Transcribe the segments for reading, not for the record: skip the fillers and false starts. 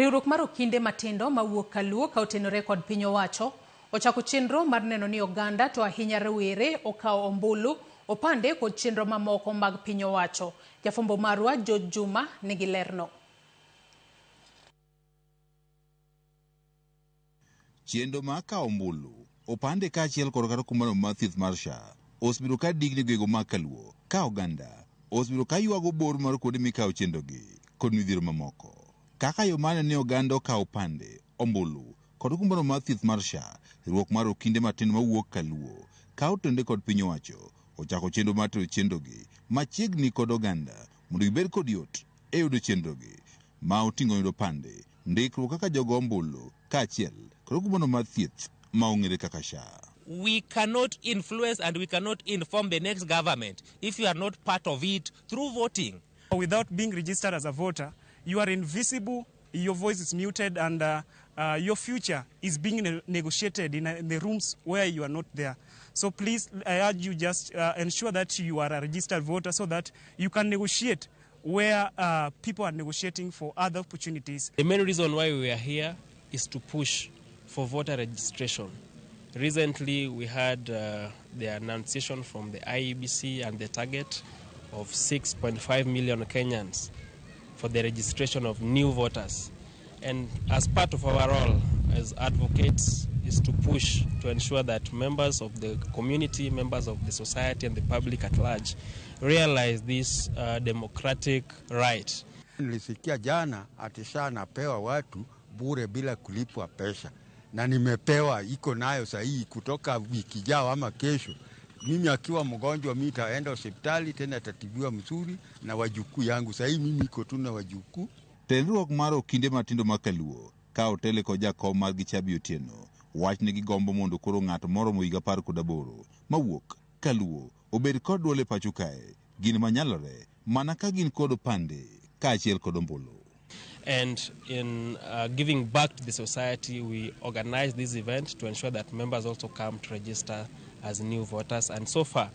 Riwruok mar okinde matindo mawuok Kaluo ka otenore kod piny owacho ochako chenro mar neno ni oganda to ahinya rowere okaw ombulu opande kod chenro mamoko mag piny owacho. Jafombo marwa Juma nigi lerno. Chenro ma okaw ombulu opande ka achiel kod kata kumano mar thieth mar SHA osebiro ka digni gwego ma Kaluo ka oganda osebiro ka ywago bor mar kuonde mikawo chenrogi kod midhiero mamoko. Kaka yo mane ni oganda okaw opande, ombulu kod kumano mar thieth mar SHA, riwruok mar okinde matindo mawuok Kaluo ka otende kod piny owacho ochako chenro mar tero chenrogi machiegni kod oganda mondo gibed kod yot e yudo chenrogi ma oting'o yudo opande, ndikruok kaka jogo ombulu ka achiel kod kumano mar thieth ma ong'ere kaka SHA. We cannot influence and we cannot inform the next government if you are not part of it through voting. Without being registered as a voter, you are invisible, your voice is muted, and your future is being negotiated in the rooms where you are not there. So please, I urge you just ensure that you are a registered voter so that you can negotiate where people are negotiating for other opportunities. The main reason why we are here is to push for voter registration. Recently, we had the annunciation from the IEBC and the target of 6.5 million Kenyans for the registration of new voters. And as part of our role as advocates is to push to ensure that members of the community, members of the society and the public at large realize this democratic right. Nilisikia jana ati SHA napewa watu bure bila kulipwa pesa. Na nimepewa iko nayo sahihi kutoka wiki jao ama kesho. Mimi akiwa mgonjwa mimi taenda hospitali tena tatibiwa mzuri na wajukuu yangu. Sahihi mimi iko tu na wajukuu. Riwruok mar okinde matindo ma Kaluo ka otele ko jakom mar gi Chabby otieno wach ne gigombo mondo koro ng'ato moro mohiga 18 mawuok Kaluo obed kod duol e pacho kae gin manyalore mana ka gin kod opande ka achiel kod ombulu. And in giving back to the society, we organize this event to ensure that members also come to register as new voters. And so far,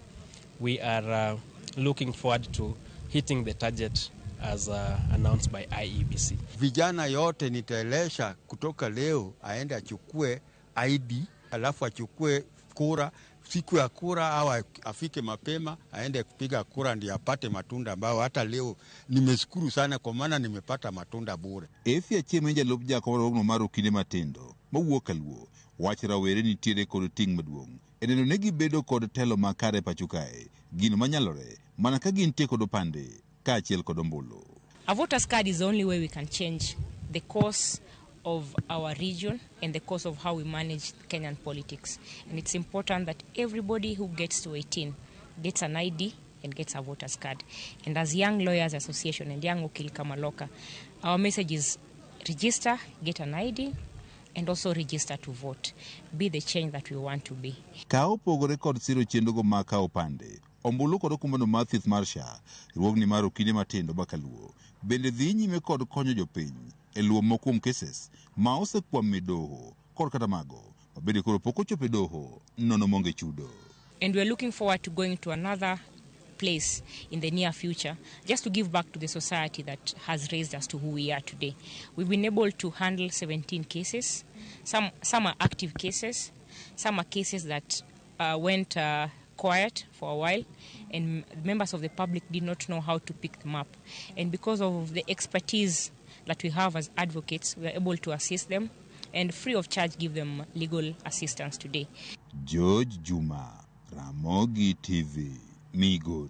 we are looking forward to hitting the target as announced by IEBC. Vijana yote nitaelesha kutoka leo aende achukue ID, alafu achukue kura. Siku ya kura au afike mapema aende kupiga kura ndiye apate matunda ambao hata leo nimeshukuru sana kwa maana nimepata matunda bure. Efia chemenja lobja kwa rogno mar okinde matindo mawuok Kaluo wach rawere nitiere kod ting' maduong' eneno ne gibedo kod telo makare pacho kae gino manyalore mana ka gintie kod opande ka achiel kod ombulu. A voter's card is the only way we can change the course of our region and the course of how we manage Kenyan politics. And it's important that everybody who gets to 18 gets an ID and gets a voter's card. And as Young Lawyers Association and Young Okil Kamaloka, our message is register, get an ID, and also register to vote. Be the change that we want to be. Ka opogore kod siro chenrogo ma ka opande, ombulu kod kumano mar thieth mar SHA, riwruogni mar okinde matindo ma Kaluo bende dhi nyime kod konyo jopiny e luwo moko kuom cases ma osekwam midoho kod kata mago mabende koro pok ochopo doho nono monge chudo. And we're looking forward to going to another place in the near future just to give back to the society that has raised us to who we are today. We've been able to handle 17 cases. Some are active cases. Some are cases that went quiet for a while and members of the public did not know how to pick them up. And because of the expertise that we have as advocates, we are able to assist them and free of charge give them legal assistance today. Juma, Ramogi TV, Migori.